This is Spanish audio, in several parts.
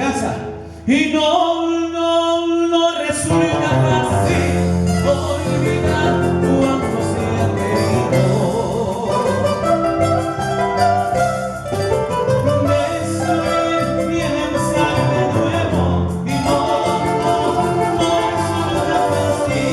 esperanza. Y no resulta fácil olvidar cuando se ha querido. Destruir y empezar de nuevo. Y no resulta fácil.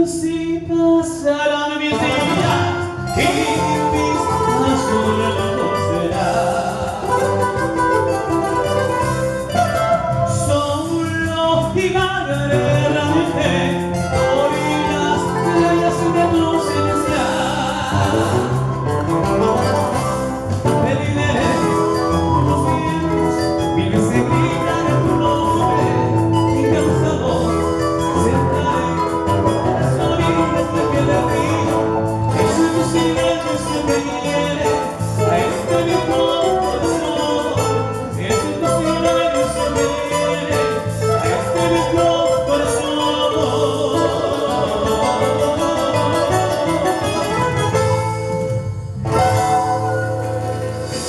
Si pasarán mis días y mis azules será solo y vagaré por las playas de tu celestial. Pediré los vientos mil veces gritaré tu nombre y que un sabor se trae.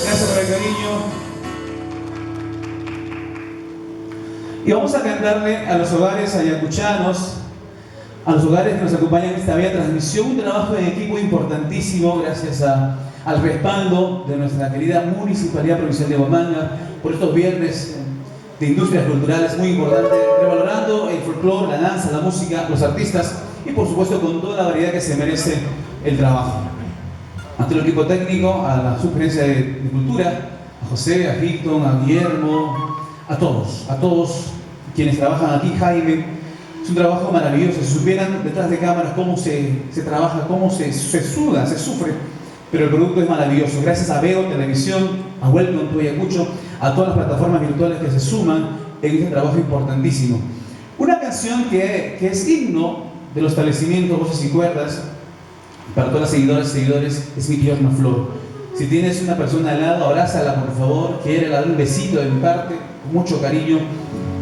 Gracias por el cariño. Y vamos a cantarle a los hogares ayacuchanos, a los hogares que nos acompañan en esta bella transmisión, un trabajo en equipo importantísimo gracias al respaldo de nuestra querida Municipalidad Provincial de Huamanga por estos viernes de industrias culturales muy importantes, revalorando el folclore, la danza, la música, los artistas y por supuesto con toda la variedad que se merece el trabajo. Ante el equipo técnico, a la Subgerencia de Cultura, a José, a Hilton, a Guillermo, a todos quienes trabajan aquí, Jaime. Es un trabajo maravilloso. Si supieran detrás de cámaras cómo se trabaja, cómo se suda, se sufre, pero el producto es maravilloso. Gracias a Veo Televisión, a Welcome to Ayacucho, a todas las plataformas virtuales que se suman en este trabajo importantísimo. Una canción que es himno de los establecimientos Voces y Cuerdas, para todas las seguidoras y seguidores, es Mi Tierna Flor. Si tienes una persona al lado, abrázala por favor, quiere darle un besito de mi parte, con mucho cariño,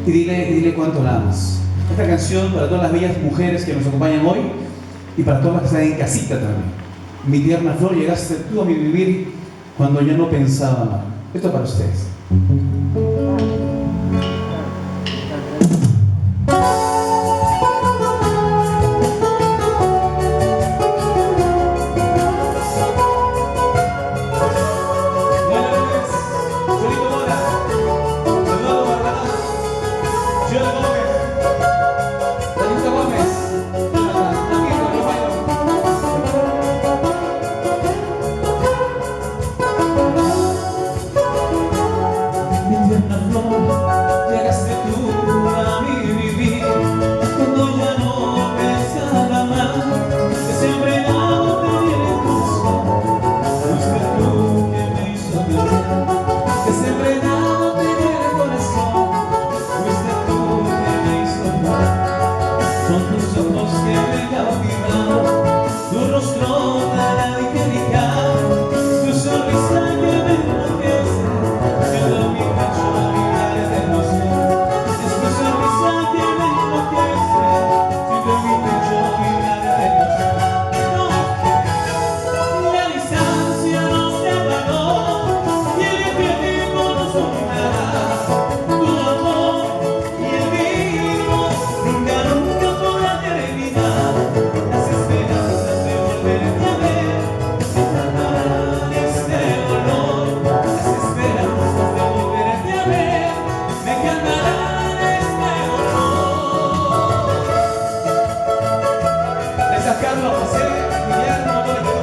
y dile cuánto la amas. Esta canción para todas las bellas mujeres que nos acompañan hoy y para todas las que están en casita también. Mi tierna flor, llegaste tú a mi vivir cuando yo no pensaba amar. Esto para ustedes. a Carlos José, Guillermo, todo el equipo.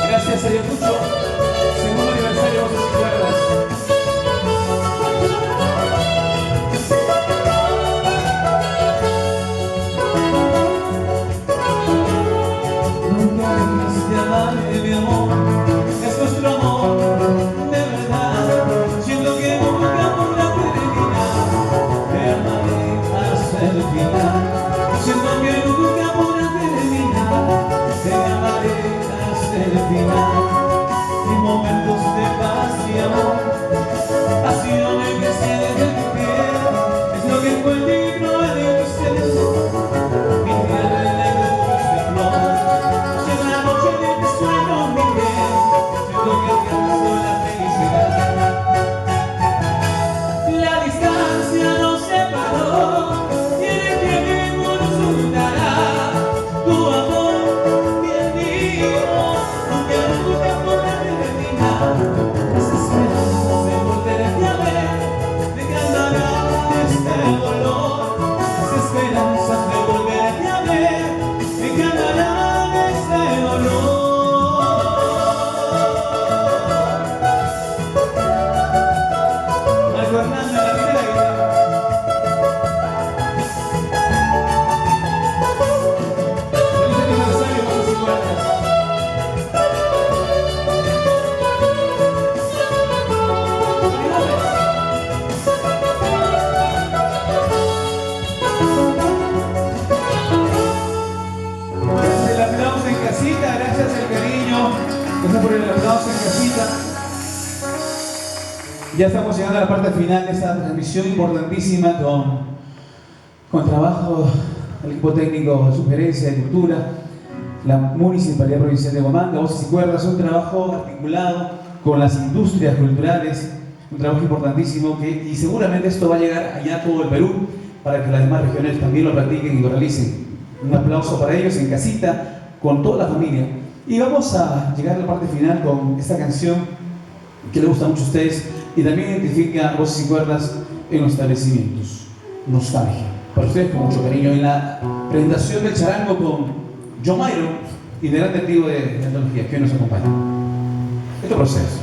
Gracias, Ayacucho. Segundo aniversario, voces y cuerdas. Nunca dejes de amarme, mi amor. Es nuestro amor, de verdad. Siento que nunca podrá terminar. Te amaré hasta el final. Siento que nunca podrá terminar. Te amaré hasta el final. En momentos de paz y amor, pasión en que se desde tu piel, es lo que encuentro en mi ser. Mi tierra en negro de flor, si en la noche de mi sueño mi piel, siento que alcanzo la felicidad. La distancia nos separó, y en el tiempo nos juntará. Tu amor y el mío, aunque nunca podrá terminar. Las esperanzas de volverte a ver me cantarán este dolor. Las esperanzas de volverte a ver me cantarán este dolor. Marco Hernández, la primera guitarra. Feliz aniversario, voces y cuerdas. Gracias el aplauso en casita, gracias el cariño, gracias por el aplauso en casita. Ya estamos llegando a la parte final de esta transmisión importantísima con trabajo del equipo técnico de Sugerencia de Cultura, la Municipalidad Provincial de Huamanga, Voces y Cuerdas, un trabajo articulado con las industrias culturales, un trabajo importantísimo y seguramente esto va a llegar allá a todo el Perú para que las demás regiones también lo practiquen y lo realicen. Un aplauso para ellos en casita, con toda la familia. Y vamos a llegar a la parte final con esta canción que le gusta mucho a ustedes y también identifica Voces y Cuerdas en los establecimientos. Nostalgia. Para ustedes con mucho cariño en la presentación del charango con John Mayro, integrante activo de antología, que hoy nos acompaña. Este proceso.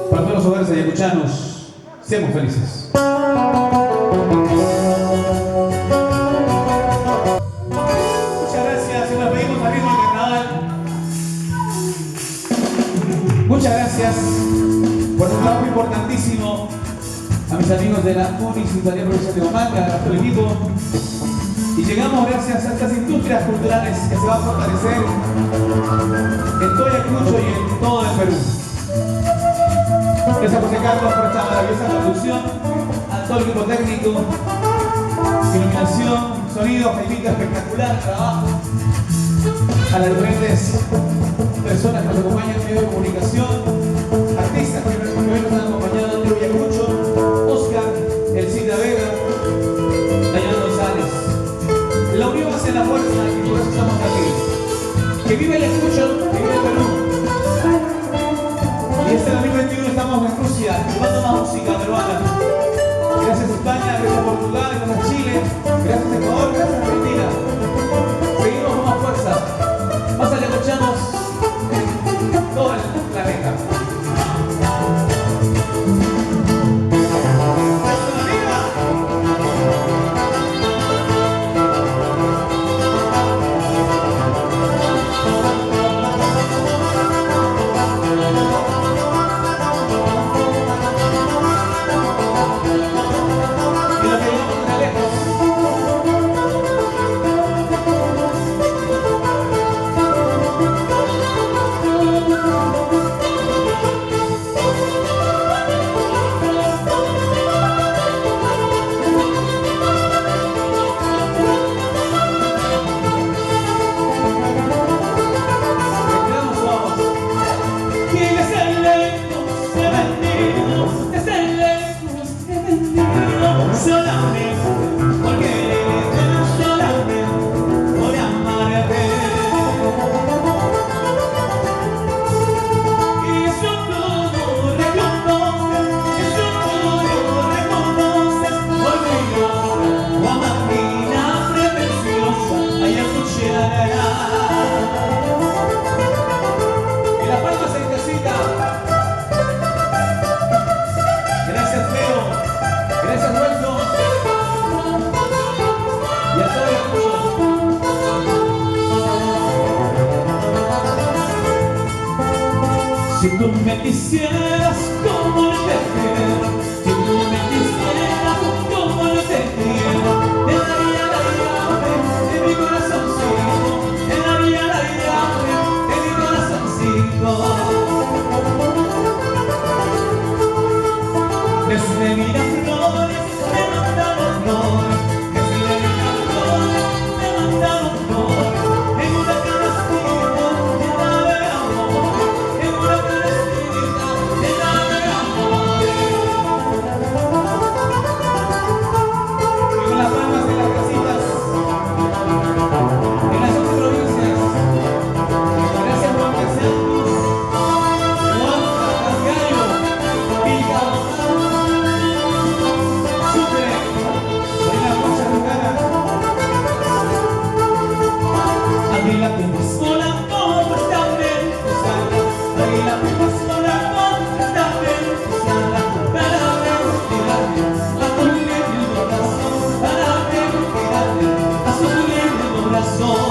Para todos los hogares ayacuchanos, seamos felices. Muchas gracias y nos pedimos al ritmo del carnaval. Muchas gracias por un trabajo importantísimo a mis amigos de la Municipalidad Provincial de Huamanga, a todo el equipo. Y llegamos gracias a estas industrias culturales que se van a fortalecer en todo Ayacucho y en todo el Perú. Gracias José Carlos por esta maravillosa producción, a todo el equipo técnico, iluminación, sonido, Jaimito, espectacular trabajo, a las diferentes personas que nos acompañan en medio de comunicación, artistas que hoy nos han acompañado, Andrés Ayacucho, Oscar, Elcita Vega, Dayana González. La unión hace la fuerza y por eso estamos aquí. Que vive el Ayacucho, que vive el Perú. Y este 2021 estamos en Rusia, llevando más música peruana. Gracias España, gracias Portugal, gracias Chile, gracias Ecuador, gracias Argentina. Seguimos con más fuerza. Más ayacuchanos en todo el planeta. Y las palmas en casita. Gracias, Leo. Gracias, Vuelto. Y a todos los tuyos. Si tú me quisieras como yo te quiero, si tú me quisieras como yo te quiero, te daría la llave de mi corazoncito, te daría la llave de mi corazoncito. Desde Miraflores me mandaron flores, desde Miraflores me mandaron flores, en una canastita llena de amor, en una canastita llena de amor. Y con las palmas de las casitas, en las 11 provincias, gracias Juan Casantos, Juan Casgallo, Vilcabamba. Águila que me sola como está bien usada, águila que me sola como está bien usada, para ver tirarme a tu libre corazón, para ver tirarme a su libre corazón.